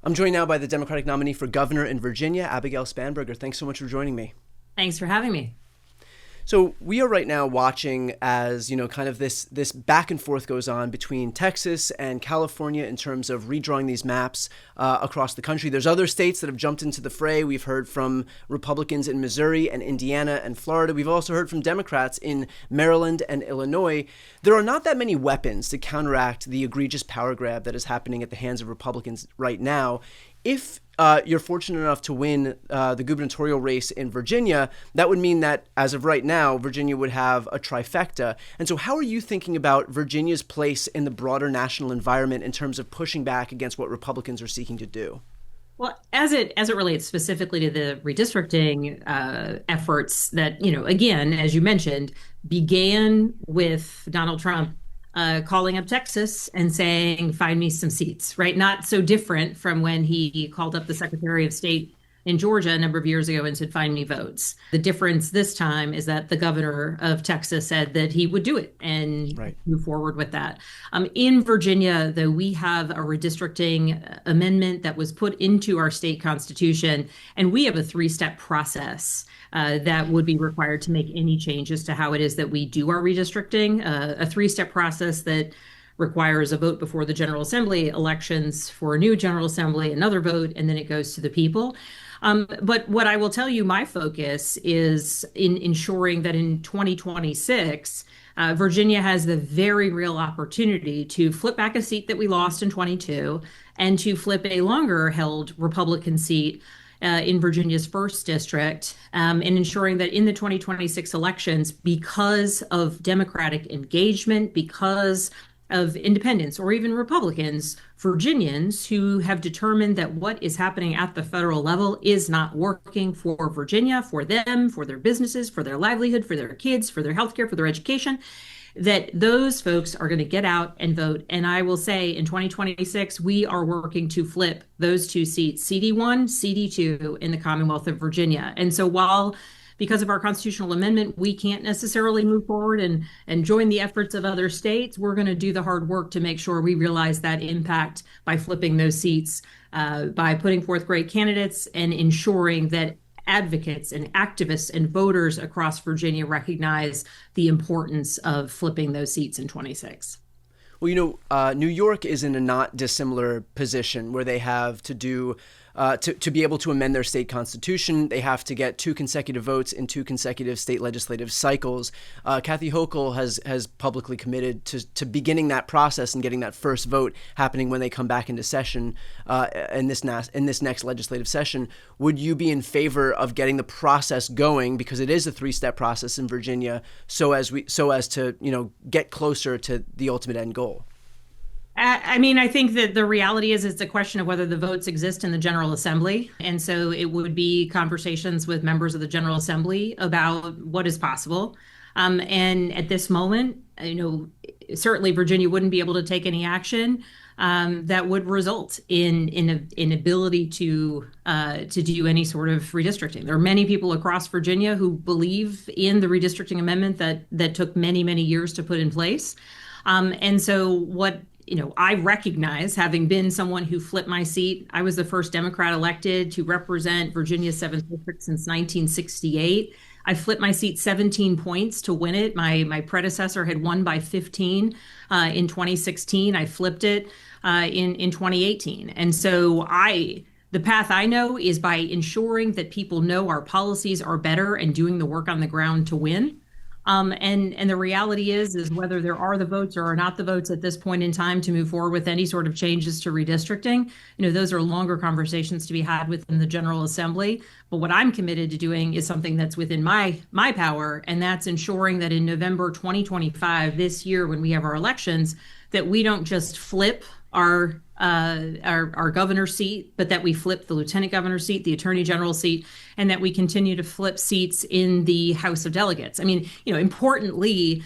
I'm joined now by the Democratic nominee for governor in Virginia, Abigail Spanberger. Thanks so much for joining me. Thanks for having me. So we are right now watching as, kind of this back and forth goes on between Texas and California in terms of redrawing these maps across the country. There's other states that have jumped into the fray. We've heard from Republicans in Missouri and Indiana and Florida. We've also heard from Democrats in Maryland and Illinois. There are not that many weapons to counteract the egregious power grab that is happening at the hands of Republicans right now. If you're fortunate enough to win the gubernatorial race in Virginia, that would mean that, as of right now, Virginia would have a trifecta. And so how are you thinking about Virginia's place in the broader national environment in terms of pushing back against what Republicans are seeking to do? Well, as it relates specifically to the redistricting efforts that, again, as you mentioned, began with Donald Trump calling up Texas and saying, find me some seats, right? Not so different from when he called up the Secretary of State in Georgia a number of years ago and said, find me votes. The difference this time is that the governor of Texas said that he would do it and move forward with that. In Virginia, though, we have a redistricting amendment that was put into our state constitution, and we have a three-step process that would be required to make any changes to how it is that we do our redistricting, a three-step process that requires a vote before the General Assembly, elections for a new General Assembly, another vote, and then it goes to the people. But what I will tell you, my focus is in ensuring that in 2026, Virginia has the very real opportunity to flip back a seat that we lost in 22 and to flip a longer held Republican seat in Virginia's first district, and ensuring that in the 2026 elections, because of Democratic engagement, because of independents or even Republicans, Virginians who have determined that what is happening at the federal level is not working for Virginia, for them, for their businesses, for their livelihood, for their kids, for their healthcare, for their education, that those folks are going to get out and vote. And I will say in 2026, we are working to flip those two seats, CD1, CD2 in the Commonwealth of Virginia. And so while because of our constitutional amendment, we can't necessarily move forward and join the efforts of other states, we're going to do the hard work to make sure we realize that impact by flipping those seats, by putting forth great candidates and ensuring that advocates and activists and voters across Virginia recognize the importance of flipping those seats in 26. Well, New York is in a not dissimilar position where they have to do to be able to amend their state constitution, they have to get 2 consecutive votes in 2 consecutive state legislative cycles. Kathy Hochul has publicly committed to beginning that process and getting that first vote happening when they come back into session in this next legislative session. Would you be in favor of getting the process going, because it is a 3-step process in Virginia, so as to get closer to the ultimate end goal? I think that the reality is it's a question of whether the votes exist in the General Assembly. And so it would be conversations with members of the General Assembly about what is possible. And at this moment, certainly Virginia wouldn't be able to take any action that would result in ability to do any sort of redistricting. There are many people across Virginia who believe in the redistricting amendment that took many, many years to put in place. And so what I recognize, having been someone who flipped my seat, I was the first Democrat elected to represent Virginia's 7th district since 1968. I flipped my seat 17 points to win it. My predecessor had won by 15 in 2016. I flipped it in 2018. And so the path I know is by ensuring that people know our policies are better and doing the work on the ground to win. And the reality is whether there are the votes or are not the votes at this point in time to move forward with any sort of changes to redistricting, those are longer conversations to be had within the General Assembly. But what I'm committed to doing is something that's within my power, and that's ensuring that in November 2025, this year when we have our elections, that we don't just flip our governor's seat, but that we flip the lieutenant governor's seat, the attorney general seat, and that we continue to flip seats in the House of Delegates. Importantly,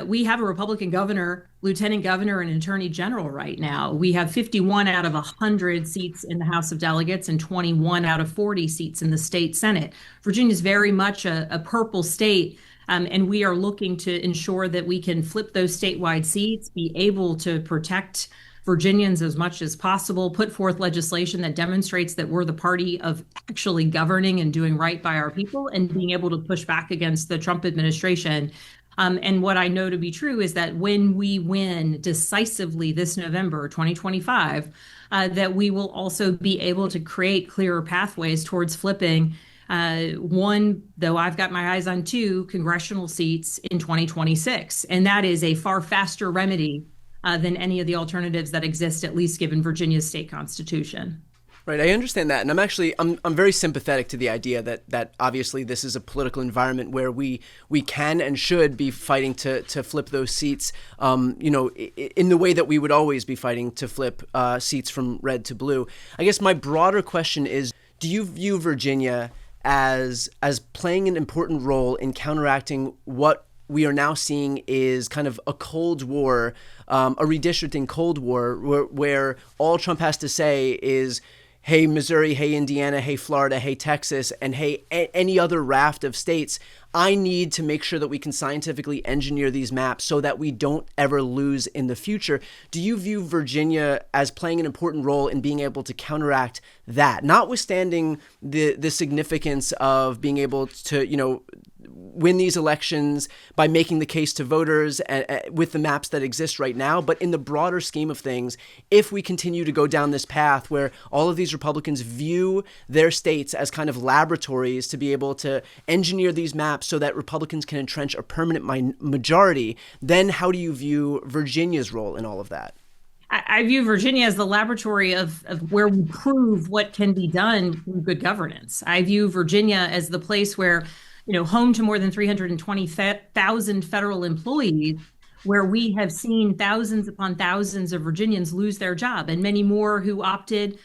we have a Republican governor, lieutenant governor, and attorney general right now. We have 51 out of 100 seats in the House of Delegates and 21 out of 40 seats in the state Senate. Virginia is very much a purple state. And we are looking to ensure that we can flip those statewide seats, be able to protect Virginians as much as possible, put forth legislation that demonstrates that we're the party of actually governing and doing right by our people and being able to push back against the Trump administration. And what I know to be true is that when we win decisively this November 2025, that we will also be able to create clearer pathways towards flipping one, though I've got my eyes on two, congressional seats in 2026. And that is a far faster remedy than any of the alternatives that exist, at least given Virginia's state constitution. Right, I understand that, and I'm very sympathetic to the idea that obviously this is a political environment where we can and should be fighting to flip those seats, in the way that we would always be fighting to flip seats from red to blue. I guess my broader question is, do you view Virginia as playing an important role in counteracting what we are now seeing is kind of a Cold War, a redistricting Cold War, where all Trump has to say is, hey, Missouri, hey, Indiana, hey, Florida, hey, Texas, and hey, any other raft of states, I need to make sure that we can scientifically engineer these maps so that we don't ever lose in the future. Do you view Virginia as playing an important role in being able to counteract that, notwithstanding the significance of being able to, win these elections by making the case to voters with the maps that exist right now? But in the broader scheme of things, if we continue to go down this path where all of these Republicans view their states as kind of laboratories to be able to engineer these maps so that Republicans can entrench a permanent majority, then how do you view Virginia's role in all of that? I view Virginia as the laboratory of where we prove what can be done through good governance. I view Virginia as the place where, home to more than 320,000 federal employees, where we have seen thousands upon thousands of Virginians lose their job, and many more who opted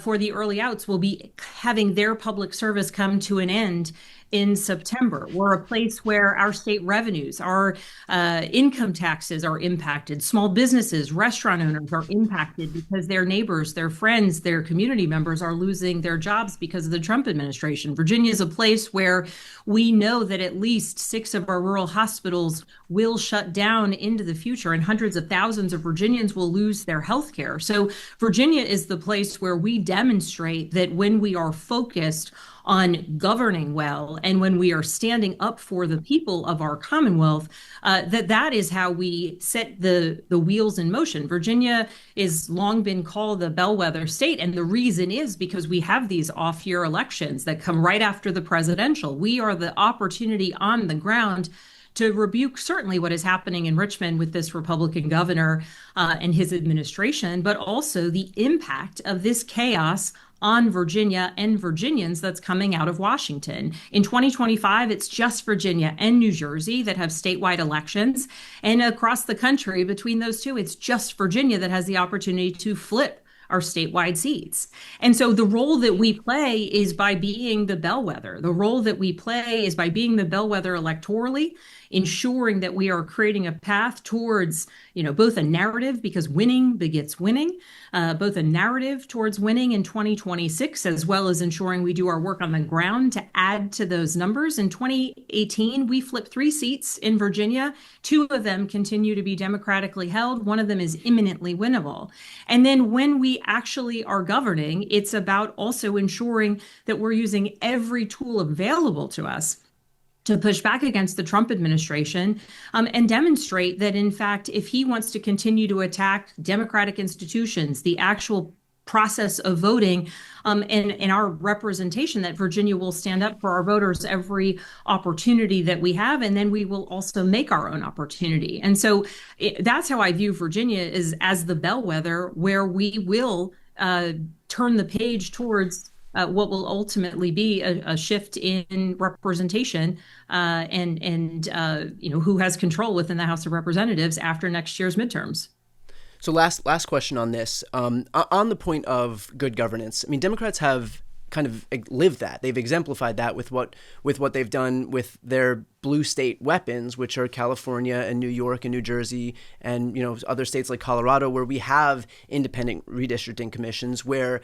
for the early outs will be having their public service come to an end in September. We're a place where our state revenues, our income taxes are impacted. Small businesses, restaurant owners are impacted because their neighbors, their friends, their community members are losing their jobs because of the Trump administration. Virginia is a place where we know that at least 6 of our rural hospitals will shut down into the future, and hundreds of thousands of Virginians will lose their health care. So Virginia is the place where we demonstrate that when we are focused on governing well, and when we are standing up for the people of our Commonwealth, that is how we set the wheels in motion. Virginia is long been called the bellwether state, and the reason is because we have these off-year elections that come right after the presidential. We are the opportunity on the ground to rebuke certainly what is happening in Richmond with this Republican governor and his administration, but also the impact of this chaos on Virginia and Virginians that's coming out of Washington. In 2025, it's just Virginia and New Jersey that have statewide elections. And across the country, between those two, it's just Virginia that has the opportunity to flip our statewide seats. And so the role that we play is by being the bellwether. The role that we play is by being the bellwether electorally, ensuring that we are creating a path towards, both a narrative, because winning begets winning, both a narrative towards winning in 2026, as well as ensuring we do our work on the ground to add to those numbers. In 2018, we flipped 3 seats in Virginia. 2 of them continue to be democratically held. 1 of them is imminently winnable. And then when we actually are governing, it's about also ensuring that we're using every tool available to us to push back against the Trump administration and demonstrate that, in fact, if he wants to continue to attack democratic institutions, the actual process of voting, and our representation, that Virginia will stand up for our voters every opportunity that we have, and then we will also make our own opportunity. And so that's how I view Virginia, is as the bellwether where we will turn the page towards what will ultimately be a shift in representation and who has control within the House of Representatives after next year's midterms. So last question on this. On the point of good governance, I mean, Democrats have kind of lived that. They've exemplified that with what they've done with their blue state weapons, which are California and New York and New Jersey and other states like Colorado, where we have independent redistricting commissions, where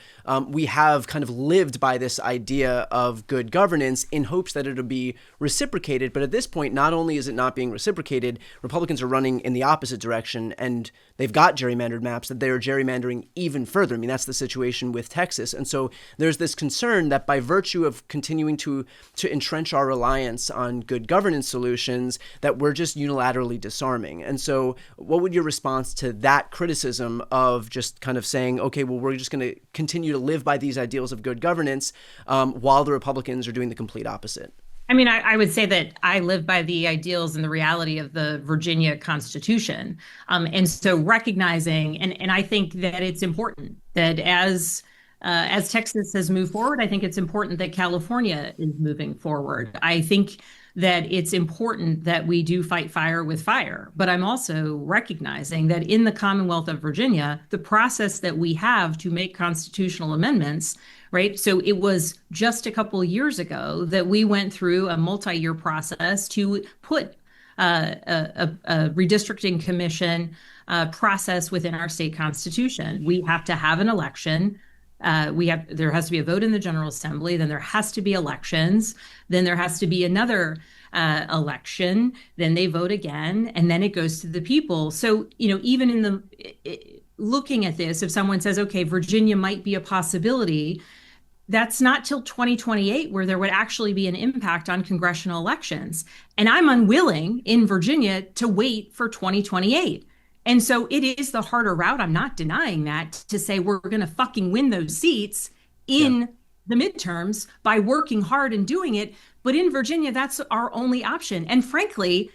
we have kind of lived by this idea of good governance in hopes that it'll be reciprocated. But at this point, not only is it not being reciprocated, Republicans are running in the opposite direction, and they've got gerrymandered maps that they're gerrymandering even further. I mean, that's the situation with Texas. And so there's this concern that by virtue of continuing to entrench our reliance on good governance solutions, that we're just unilaterally disarming. And so what would your response to that criticism of just kind of saying, okay, well, we're just going to continue to live by these ideals of good governance while the Republicans are doing the complete opposite? I mean, I would say that I live by the ideals and the reality of the Virginia Constitution. And so recognizing, and I think that it's important that as Texas has moved forward, I think it's important that California is moving forward. I think that it's important that we do fight fire with fire. But I'm also recognizing that in the Commonwealth of Virginia, the process that we have to make constitutional amendments, right? So it was just a couple of years ago that we went through a multi-year process to put a redistricting commission process within our state constitution. We have to have an election. There has to be a vote in the General Assembly, then there has to be elections, then there has to be another election, then they vote again, and then it goes to the people. So, even in looking at this, if someone says, okay, Virginia might be a possibility, that's not till 2028 where there would actually be an impact on congressional elections. And I'm unwilling in Virginia to wait for 2028. And so it is the harder route. I'm not denying that, to say we're going to fucking win those seats in the midterms by working hard and doing it. But in Virginia, that's our only option. And frankly,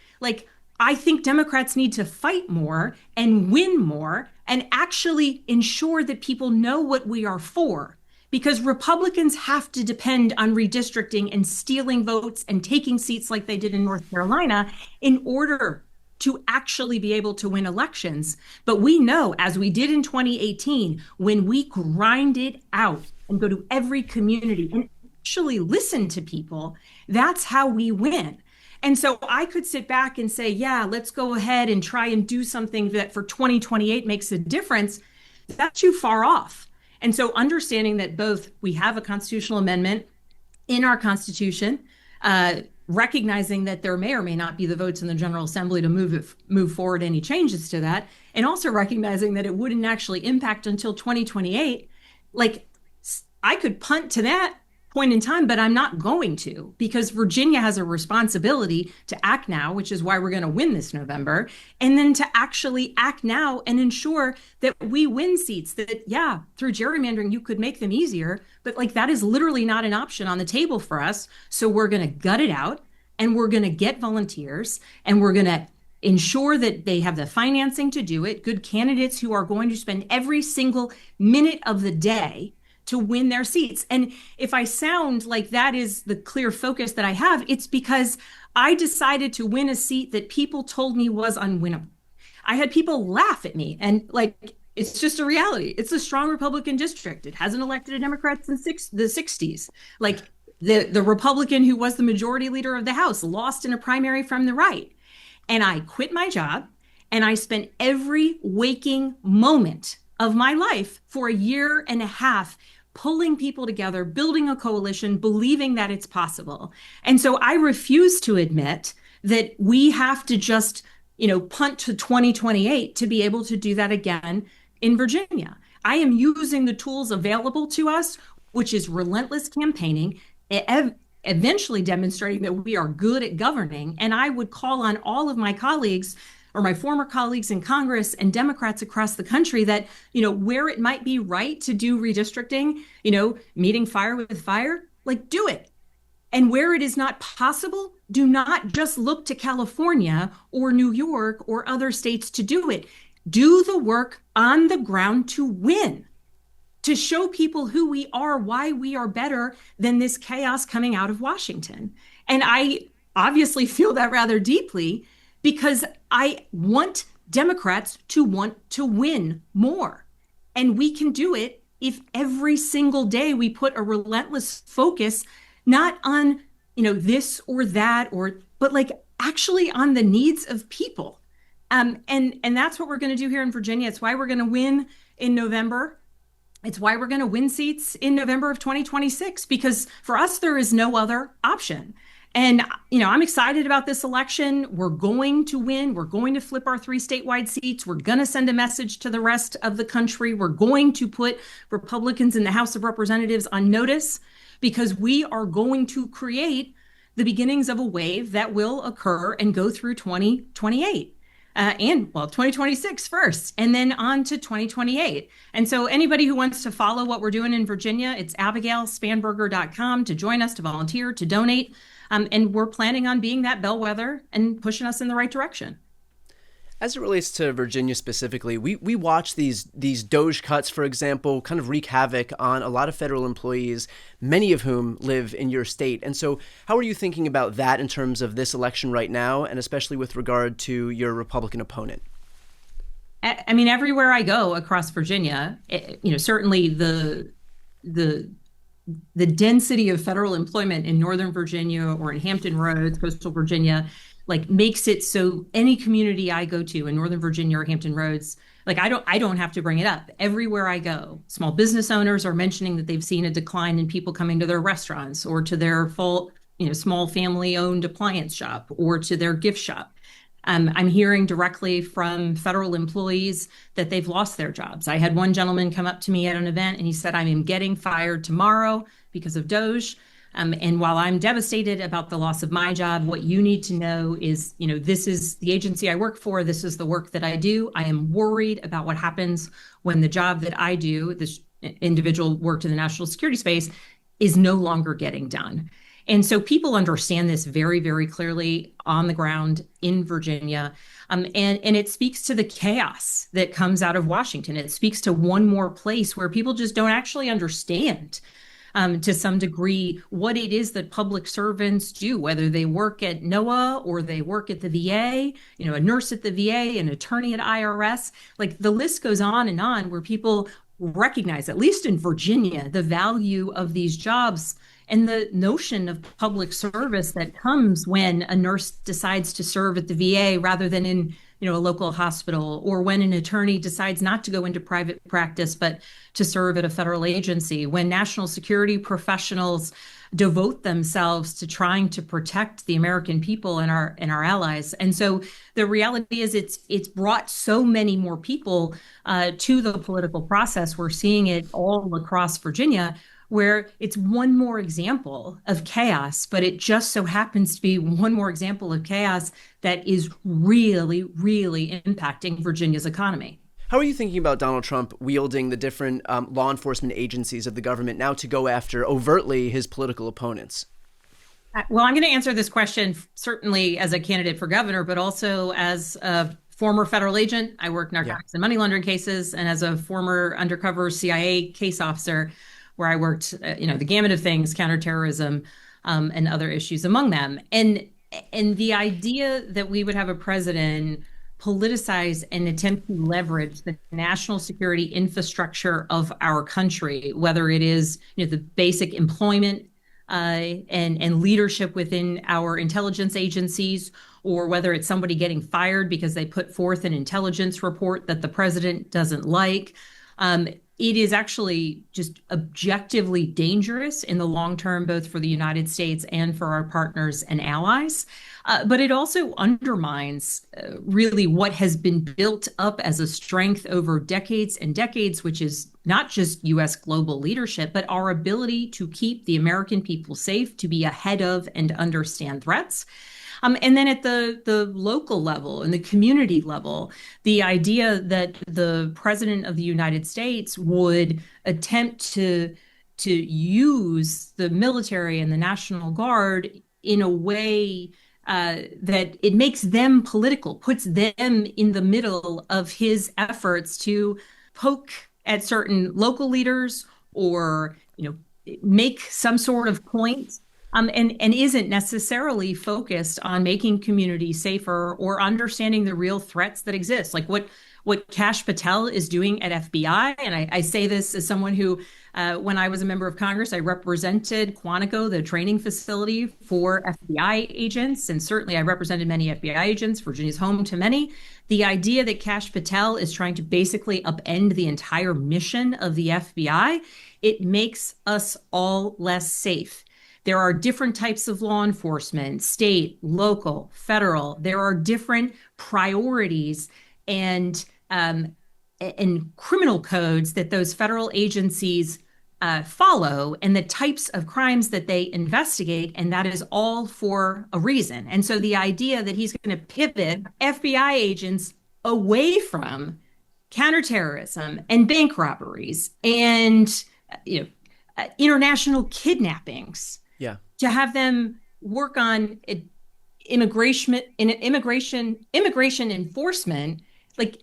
I think Democrats need to fight more and win more and actually ensure that people know what we are for. Because Republicans have to depend on redistricting and stealing votes and taking seats like they did in North Carolina in order to actually be able to win elections. But we know, as we did in 2018, when we grind it out and go to every community and actually listen to people, that's how we win. And so I could sit back and say, yeah, let's go ahead and try and do something that for 2028 makes a difference. That's too far off. And so understanding that both we have a constitutional amendment in our Constitution, recognizing that there may or may not be the votes in the General Assembly to move forward any changes to that, and also recognizing that it wouldn't actually impact until 2028. I could punt to that point in time, but I'm not going to, because Virginia has a responsibility to act now, which is why we're going to win this November, and then to actually act now and ensure that we win seats that, through gerrymandering, you could make them easier, but that is literally not an option on the table for us. So we're going to gut it out, and we're going to get volunteers, and we're going to ensure that they have the financing to do it, good candidates who are going to spend every single minute of the day to win their seats. And if I sound like that is the clear focus that I have, it's because I decided to win a seat that people told me was unwinnable. I had people laugh at me, and it's just a reality. It's a strong Republican district. It hasn't elected a Democrat since the 60s. The Republican who was the majority leader of the House lost in a primary from the right. And I quit my job, and I spent every waking moment of my life for a year and a half pulling people together, building a coalition, believing that it's possible. And so I refuse to admit that we have to just, punt to 2028 to be able to do that again in Virginia. I am using the tools available to us, which is relentless campaigning, eventually demonstrating that we are good at governing. And I would call on all of my colleagues, or my former colleagues in Congress and Democrats across the country, that, where it might be right to do redistricting, meeting fire with fire, do it. And where it is not possible, do not just look to California or New York or other states to do it. Do the work on the ground to win, to show people who we are, why we are better than this chaos coming out of Washington. And I obviously feel that rather deeply, because I want Democrats to want to win more. And we can do it if every single day we put a relentless focus, not on this or that, but like actually on the needs of people. And that's what we're going to do here in Virginia. It's why we're going to win in November. It's why we're going to win seats in November of 2026, because for us, there is no other option. And, I'm excited about this election. We're going to win. We're going to flip our 3 statewide seats. We're going to send a message to the rest of the country. We're going to put Republicans in the House of Representatives on notice, because we are going to create the beginnings of a wave that will occur and go through 2028. 2026 first, and then on to 2028. And so anybody who wants to follow what we're doing in Virginia, it's abigailspanberger.com to join us, to volunteer, to donate. And we're planning on being that bellwether and pushing us in the right direction. As it relates to Virginia specifically, we watch these DOGE cuts, for example, kind of wreak havoc on a lot of federal employees, many of whom live in your state. And so how are you thinking about that in terms of this election right now, and especially with regard to your Republican opponent? I mean, everywhere I go across Virginia, certainly the density of federal employment in Northern Virginia or in Hampton Roads, coastal Virginia, like makes it so any community I go to in Northern Virginia or Hampton Roads, like I don't have to bring it up. Everywhere I go, small business owners are mentioning that they've seen a decline in people coming to their restaurants or to their small family-owned appliance shop or to their gift shop. I'm hearing directly from federal employees that they've lost their jobs. I had one gentleman come up to me at an event and he said, I am getting fired tomorrow because of DOGE. And while I'm devastated about the loss of my job, what you need to know is, this is the agency I work for. This is the work that I do. I am worried about what happens when the job that I do, this individual worked in the national security space, is no longer getting done. And so people understand this very, very clearly on the ground in Virginia. And it speaks to the chaos that comes out of Washington. It speaks to one more place where people just don't actually understand to some degree what it is that public servants do, whether they work at NOAA or they work at the VA, a nurse at the VA, an attorney at IRS. Like the list goes on where people recognize, at least in Virginia, the value of these jobs and the notion of public service that comes when a nurse decides to serve at the VA rather than in a local hospital, or when an attorney decides not to go into private practice, but to serve at a federal agency, when national security professionals devote themselves to trying to protect the American people and our allies. And so the reality is it's brought so many more people to the political process. We're seeing it all across Virginia, where it's one more example of chaos, but it just so happens to be one more example of chaos that is really, really impacting Virginia's economy. How are you thinking about Donald Trump wielding the different law enforcement agencies of the government now to go after overtly his political opponents? Well, I'm going to answer this question certainly as a candidate for governor, but also as a former federal agent. I work narcotics and money laundering cases, and as a former undercover CIA case officer, where I worked, the gamut of things, counterterrorism, and other issues among them. And the idea that we would have a president politicize and attempt to leverage the national security infrastructure of our country, whether it is the basic employment and leadership within our intelligence agencies, or whether it's somebody getting fired because they put forth an intelligence report that the president doesn't like. It is actually just objectively dangerous in the long term, both for the United States and for our partners and allies. But it also undermines really what has been built up as a strength over decades and decades, which is not just U.S. global leadership, but our ability to keep the American people safe, to be ahead of and understand threats. And then at the local level and the community level, the idea that the president of the United States would attempt to use the military and the National Guard in a way that it makes them political, puts them in the middle of his efforts to poke at certain local leaders or make some sort of point. And isn't necessarily focused on making communities safer or understanding the real threats that exist. Like what what Kash Patel is doing at FBI. And I say this as someone who, when I was a member of Congress, I represented Quantico, the training facility for FBI agents. And certainly I represented many FBI agents. Virginia's home to many. The idea that Kash Patel is trying to basically upend the entire mission of the FBI, it makes us all less safe. There are different types of law enforcement, state, local, federal. There are different priorities and criminal codes that those federal agencies follow, and the types of crimes that they investigate, and that is all for a reason. And so the idea that he's going to pivot FBI agents away from counterterrorism and bank robberies and international kidnappings, to have them work on immigration enforcement, like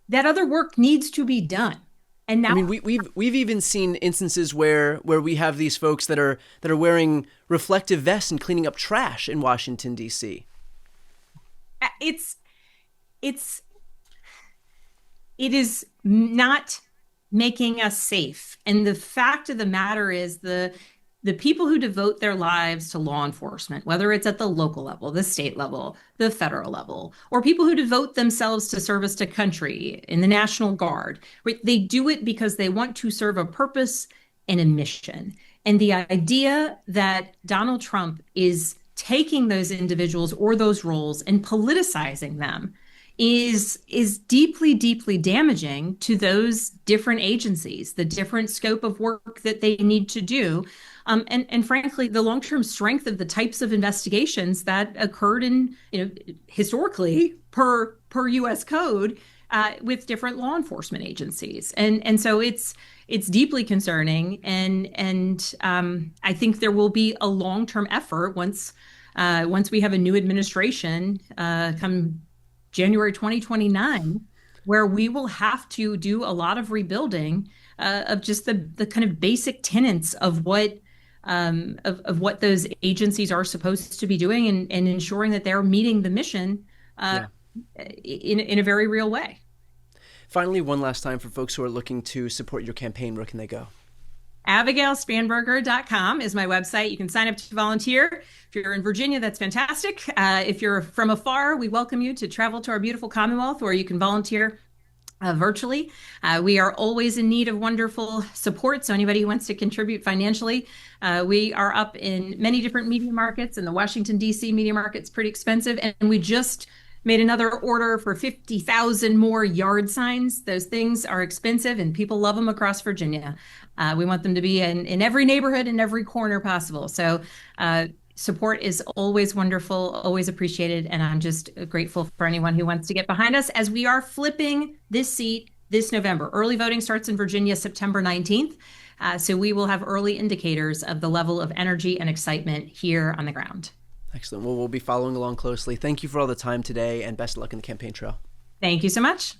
that other work needs to be done. And now, I mean, we've even seen instances where we have these folks that are wearing reflective vests and cleaning up trash in Washington, D.C. It is not making us safe. And the fact of the matter is the people who devote their lives to law enforcement, whether it's at the local level, the state level, the federal level, or people who devote themselves to service to country in the National Guard, right? They do it because they want to serve a purpose and a mission. And the idea that Donald Trump is taking those individuals or those roles and politicizing them is deeply, deeply damaging to those different agencies, the different scope of work that they need to do. And frankly, the long-term strength of the types of investigations that occurred in, historically per U.S. code with different law enforcement agencies. And so it's deeply concerning. And I think there will be a long-term effort once we have a new administration come January 2029, where we will have to do a lot of rebuilding of just the kind of basic tenets of what those agencies are supposed to be doing, and ensuring that they're meeting the mission in a very real way. Finally, one last time for folks who are looking to support your campaign, where can they go? AbigailSpanberger.com is my website. You can sign up to volunteer. If you're in Virginia, that's fantastic. If you're from afar, we welcome you to travel to our beautiful Commonwealth, where you can volunteer virtually. We are always in need of wonderful support. So anybody who wants to contribute financially, we are up in many different media markets, and the Washington, D.C. media market's pretty expensive. And we just made another order for 50,000 more yard signs. Those things are expensive, and people love them across Virginia. We want them to be in every neighborhood, in every corner possible. So support is always wonderful, always appreciated. And I'm just grateful for anyone who wants to get behind us as we are flipping this seat this November. Early voting starts in Virginia September 19th. So we will have early indicators of the level of energy and excitement here on the ground. Excellent. Well, we'll be following along closely. Thank you for all the time today, and best of luck in the campaign trail. Thank you so much.